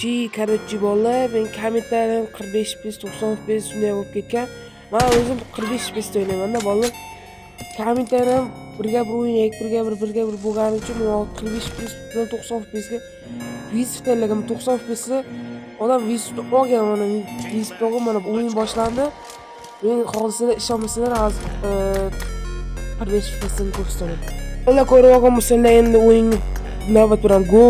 Korotchi bolalar, men kommentlarim 45 FPS, 90 FPS shunday bo'lib ketgan. Men o'zim 45 FPS da o'ynayman-da, bolalar. Kommentlarim birga bir o'ynaylik, birga bir bo'lgani uchun men 45 FPS bilan 90 FPS ga VSP tanlagan. 90 FPS da odam VSP olgan, mana VSP olgan, mana o'yin boshlandi. Men xohlasanglar ishonmasanglar hozir 45 FPS ni ko'rsataman. Ular ko'rib olgan bo'lsanglar endi o'yin navbat bilan go.